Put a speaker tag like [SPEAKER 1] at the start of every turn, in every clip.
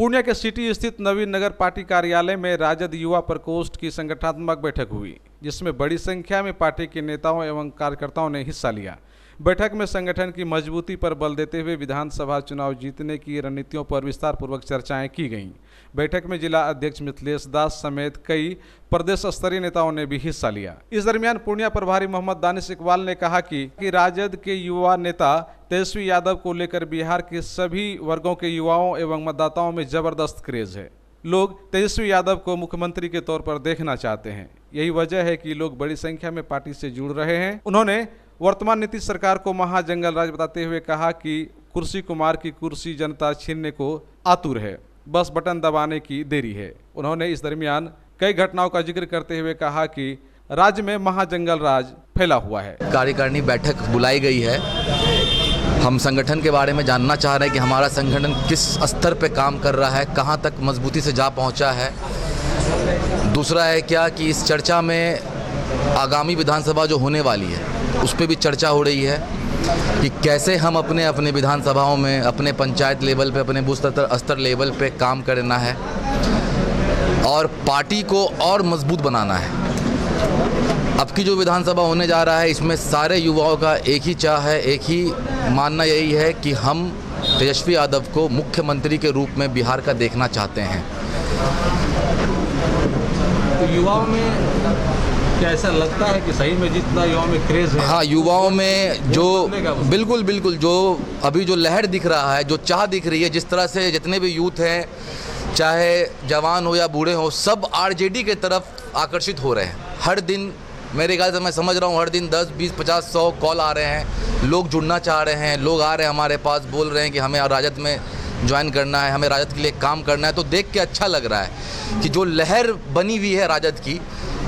[SPEAKER 1] पूर्णिया के सिटी स्थित नवीन नगर पार्टी कार्यालय में राजद युवा प्रकोष्ठ की संगठनात्मक बैठक हुई, जिसमें बड़ी संख्या में पार्टी के नेताओं एवं कार्यकर्ताओं ने हिस्सा लिया। बैठक में संगठन की मजबूती पर बल देते हुए विधानसभा चुनाव जीतने की रणनीतियों पर विस्तार पूर्वक चर्चाएं की गईं। बैठक में जिला अध्यक्ष मिथिलेश दास समेत कई प्रदेश स्तरीय नेताओं ने भी हिस्सा लिया। इस दरमियान पूर्णिया प्रभारी मोहम्मद दानिश इकबाल ने कहा कि राजद के युवा नेता तेजस्वी यादव को लेकर बिहार के सभी वर्गों के युवाओं एवं मतदाताओं में जबरदस्त क्रेज है। लोग तेजस्वी यादव को मुख्यमंत्री के तौर पर देखना चाहते हैं। यही वजह है कि लोग बड़ी संख्या में पार्टी से जुड़ रहे हैं। उन्होंने वर्तमान नीतीश सरकार को महाजंगल राज बताते हुए कहा कि कुर्सी कुमार की कुर्सी जनता छीनने को आतुर है, बस बटन दबाने की देरी है। उन्होंने इस दरमियान कई घटनाओं का जिक्र करते हुए कहा कि राज्य में महाजंगल राज फैला हुआ है।
[SPEAKER 2] कार्यकारिणी बैठक बुलाई गई है। हम संगठन के बारे में जानना चाह रहे हैं कि हमारा संगठन किस स्तर पे काम कर रहा है, कहाँ तक मजबूती से जा पहुँचा है। दूसरा है क्या कि इस चर्चा में आगामी विधानसभा जो होने वाली है उस पर भी चर्चा हो रही है कि कैसे हम अपने विधानसभाओं में, अपने पंचायत लेवल पे, अपने बूथ स्तर लेवल पे काम करना है और पार्टी को और मजबूत बनाना है। अब की जो विधानसभा होने जा रहा है इसमें सारे युवाओं का एक ही चाह है, एक ही मानना यही है कि हम तेजस्वी यादव को मुख्यमंत्री के रूप में बिहार का देखना चाहते हैं।
[SPEAKER 1] तो युवाओं में क्या ऐसा लगता है कि सही में जितना युवाओं में क्रेज है?
[SPEAKER 2] हाँ, युवाओं में जो बिल्कुल जो अभी जो लहर दिख रहा है, जो चाह दिख रही है, जिस तरह से जितने भी यूथ हैं, चाहे जवान हो या बूढ़े हो, सब आरजेडी के तरफ आकर्षित हो रहे हैं। हर दिन मेरे ख्याल से मैं समझ रहा हूँ हर दिन 10, 20, 50, 100 कॉल आ रहे हैं। लोग जुड़ना चाह रहे हैं, लोग आ रहे हैं हमारे पास, बोल रहे हैं कि हमें राजद में ज्वाइन करना है, हमें राजद के लिए काम करना है। तो देख के अच्छा लग रहा है कि जो लहर बनी हुई है राजद की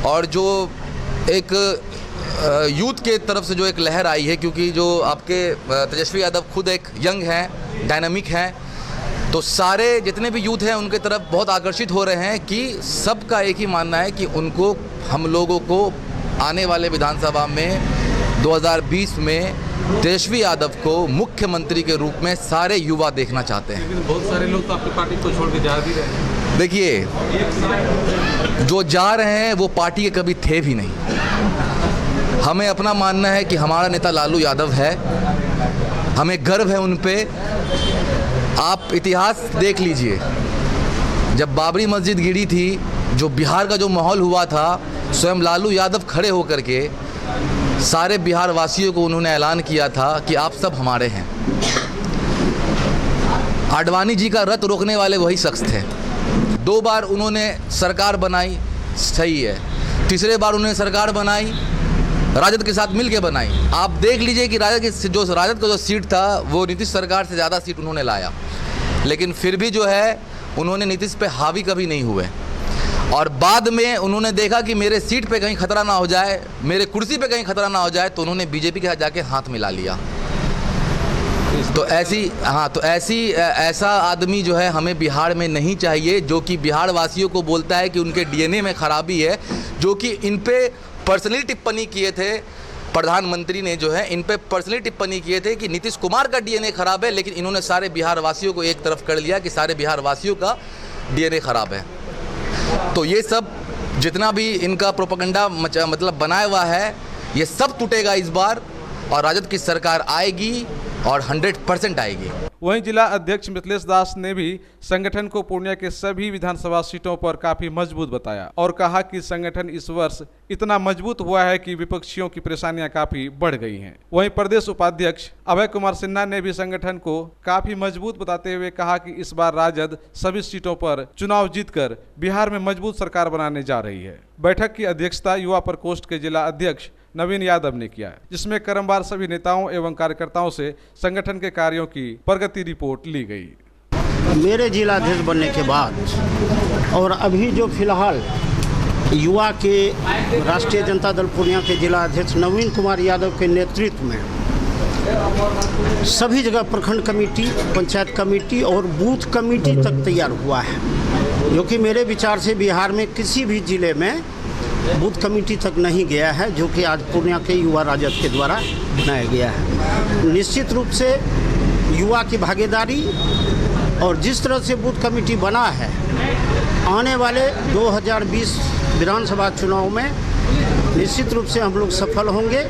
[SPEAKER 2] और जो एक यूथ के तरफ से जो एक लहर आई है, क्योंकि जो आपके तेजस्वी यादव खुद एक यंग हैं, डायनामिक हैं, तो सारे जितने भी यूथ हैं उनके तरफ बहुत आकर्षित हो रहे हैं कि सबका एक ही मानना है कि उनको, हम लोगों को आने वाले विधानसभा में 2020 में तेजस्वी यादव को मुख्यमंत्री के रूप में सारे युवा देखना चाहते हैं।
[SPEAKER 1] लेकिन बहुत सारे लोग तो आपकी पार्टी को छोड़ के जा भी रहे हैं।
[SPEAKER 2] देखिए, जो जा रहे हैं वो पार्टी के कभी थे भी नहीं। हमें अपना मानना है कि हमारा नेता लालू यादव है, हमें गर्व है उन पे। आप इतिहास देख लीजिए, जब बाबरी मस्जिद गिरी थी, जो बिहार का जो माहौल हुआ था, स्वयं लालू यादव खड़े होकर के सारे बिहार वासियों को उन्होंने ऐलान किया था कि आप सब हमारे हैं। आडवाणी जी का रथ रोकने वाले वही शख्स थे। 2 बार उन्होंने सरकार बनाई, सही है। तीसरे बार उन्होंने सरकार बनाई, राजद के साथ मिलके बनाई। आप देख लीजिए कि राजद का जो सीट था वो नीतीश सरकार से ज़्यादा सीट उन्होंने लाया, लेकिन फिर भी जो है उन्होंने नीतीश पे हावी कभी नहीं हुए। और बाद में उन्होंने देखा कि मेरे सीट पे कहीं खतरा ना हो जाए, मेरे कुर्सी पे कहीं खतरा ना हो जाए, तो उन्होंने बीजेपी के साथ जाके हाथ मिला लिया। तो ऐसा आदमी जो है हमें बिहार में नहीं चाहिए, जो कि बिहार वासियों को बोलता है कि उनके डीएनए में खराबी है, जो कि इन पे पर्सनली टिप्पणी किए थे। प्रधानमंत्री ने जो है इन पे पर्सनली टिप्पणी किए थे कि नीतीश कुमार का डीएनए खराब है, लेकिन इन्होंने सारे बिहार वासियों को एक तरफ कर लिया कि सारे बिहार वासियों का डीएनए खराब है। तो ये सब जितना भी इनका प्रोपेगेंडा मतलब बनाया हुआ है, ये सब टूटेगा इस बार और राजद की सरकार आएगी और 100% आएगी।
[SPEAKER 1] वहीं जिला अध्यक्ष मिथिलेश दास ने भी संगठन को पूर्णिया के सभी विधानसभा सीटों पर काफी मजबूत बताया और कहा कि संगठन इस वर्ष इतना मजबूत हुआ है कि विपक्षियों की परेशानियां काफी बढ़ गई हैं। वहीं प्रदेश उपाध्यक्ष अभय कुमार सिन्हा ने भी संगठन को काफी मजबूत बताते हुए कहा कि इस बार राजद सभी सीटों पर चुनाव जीतकर बिहार में मजबूत सरकार बनाने जा रही है। बैठक की अध्यक्षता युवा प्रकोष्ठ के जिला अध्यक्ष नवीन यादव ने किया, जिसमें क्रमवार सभी नेताओं एवं कार्यकर्ताओं से संगठन के कार्यों की प्रगति रिपोर्ट ली गई।
[SPEAKER 3] मेरे जिला अध्यक्ष बनने के बाद और अभी जो फिलहाल युवा के राष्ट्रीय जनता दल पूर्णिया के जिला अध्यक्ष नवीन कुमार यादव के नेतृत्व में सभी जगह प्रखंड कमेटी, पंचायत कमेटी और बूथ कमेटी तक तैयार हुआ है, जो कि मेरे विचार से बिहार में किसी भी जिले में बूथ कमेटी तक नहीं गया है, जो कि आज पूर्णिया के युवा राजद के द्वारा बनाया गया है। निश्चित रूप से युवा की भागीदारी और जिस तरह से बूथ कमेटी बना है, आने वाले 2020 विधानसभा चुनाव में निश्चित रूप से हम लोग सफल होंगे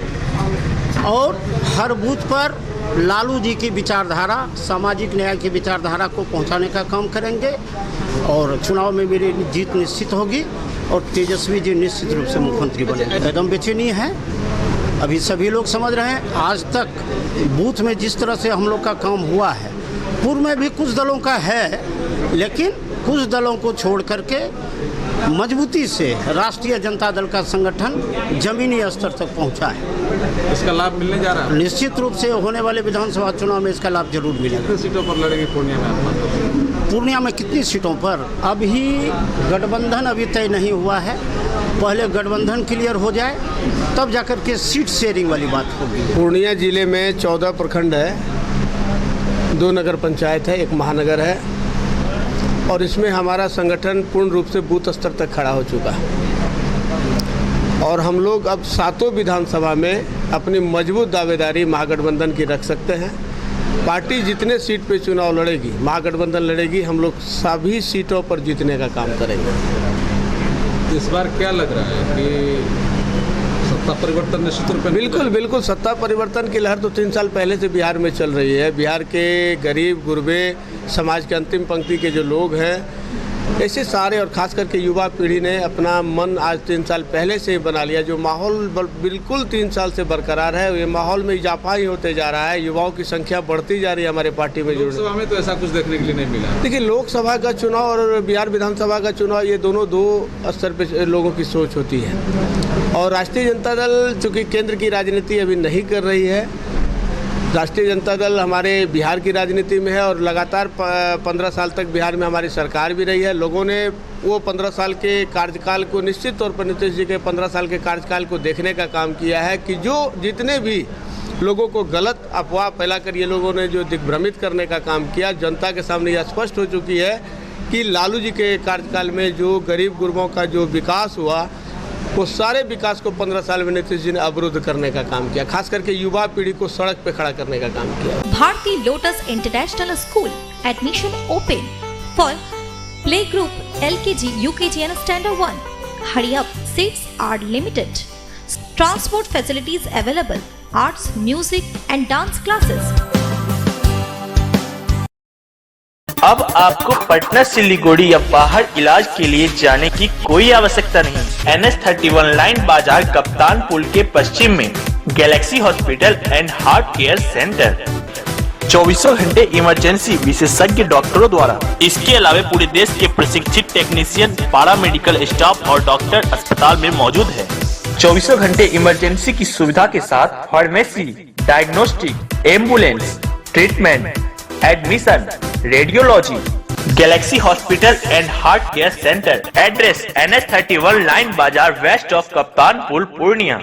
[SPEAKER 3] और हर बूथ पर लालू जी की विचारधारा, सामाजिक न्याय की विचारधारा को पहुंचाने का काम करेंगे और चुनाव में मेरी जीत निश्चित होगी और तेजस्वी जी निश्चित रूप से मुख्यमंत्री बनेंगे। एकदम बेचैनी है, अभी सभी लोग समझ रहे हैं। आज तक बूथ में जिस तरह से हम लोग का काम हुआ है, पूर्व में भी कुछ दलों का है, लेकिन कुछ दलों को छोड़ करके मजबूती से राष्ट्रीय जनता दल का संगठन जमीनी स्तर तक पहुंचा है।
[SPEAKER 1] इसका लाभ मिलने जा रहा है।
[SPEAKER 3] निश्चित रूप से होने वाले विधानसभा चुनाव में इसका लाभ जरूर मिलेगा।
[SPEAKER 1] कितनी सीटों पर लड़ेंगे पूर्णिया में आप?
[SPEAKER 3] पूर्णिया में कितनी सीटों पर अभी गठबंधन अभी तय नहीं हुआ है। पहले गठबंधन क्लियर हो जाए तब जाकर के सीट शेयरिंग वाली बात होगी।
[SPEAKER 4] पूर्णिया जिले में 14 प्रखंड है, 2 नगर पंचायत है, 1 महानगर है और इसमें हमारा संगठन पूर्ण रूप से बूथ स्तर तक खड़ा हो चुका है और हम लोग अब 7 विधानसभा में अपनी मजबूत दावेदारी महागठबंधन की रख सकते हैं। पार्टी जितने सीट पे चुनाव लड़ेगी, महागठबंधन लड़ेगी, हम लोग सभी सीटों पर जीतने का काम करेंगे।
[SPEAKER 1] इस बार क्या लग रहा है कि सत्ता परिवर्तन निश्चित रूप में?
[SPEAKER 4] बिल्कुल सत्ता परिवर्तन की लहर तो 3 साल पहले से बिहार में चल रही है। बिहार के गरीब गुरबे, समाज के अंतिम पंक्ति के जो लोग हैं, ऐसे सारे और खास करके युवा पीढ़ी ने अपना मन आज 3 साल पहले से ही बना लिया। जो माहौल बिल्कुल 3 साल से बरकरार है, ये माहौल में इजाफा ही होते जा रहा है। युवाओं की संख्या बढ़ती जा रही है हमारे पार्टी में।
[SPEAKER 1] लोकसभा में तो ऐसा कुछ देखने के लिए नहीं मिला।
[SPEAKER 4] देखिए, लोकसभा का चुनाव और बिहार विधानसभा का चुनाव, ये दोनों 2 स्तर पे लोगों की सोच होती है और राष्ट्रीय जनता दल चूँकि केंद्र की राजनीति अभी नहीं कर रही है, राष्ट्रीय जनता दल हमारे बिहार की राजनीति में है और लगातार 15 साल तक बिहार में हमारी सरकार भी रही है। लोगों ने वो 15 साल के कार्यकाल को, निश्चित तौर पर नीतीश जी के 15 साल के कार्यकाल को देखने का काम किया है कि जो जितने भी लोगों को गलत अफवाह फैलाकर ये लोगों ने जो दिग्भ्रमित करने का काम किया, जनता के सामने यह स्पष्ट हो चुकी है कि लालू जी के कार्यकाल में जो गरीब गुरबों का जो विकास हुआ, वो सारे विकास को 15 साल में नीतीश जी ने अवरुद्ध करने का काम किया। खास करके युवा पीढ़ी को सड़क पे खड़ा करने का काम किया।
[SPEAKER 5] Bharati lotus international school admission open for play group LKG, UKG and Standard 1. Hurry up, seats are limited. Transport facilities available. Arts, music and dance classes.
[SPEAKER 6] अब आपको पटना से लिगोड़ी या बाहर इलाज के लिए जाने की कोई आवश्यकता नहीं। NH31 लाइन बाजार कप्तान पुल के पश्चिम में Galaxy hospital and heart care centre, 24 घंटे इमरजेंसी विशेषज्ञ डॉक्टरों द्वारा। इसके अलावा पूरे देश के प्रशिक्षित टेक्नीशियन, पारा मेडिकल स्टाफ और डॉक्टर अस्पताल में मौजूद है। 24 घंटे इमरजेंसी की सुविधा के साथ pharmacy, diagnostic, ambulance, treatment, admission, radiology. Galaxy hospital and heart care centre, address NH31 line बाजार वेस्ट ऑफ कप्तान पुल, पूर्णिया।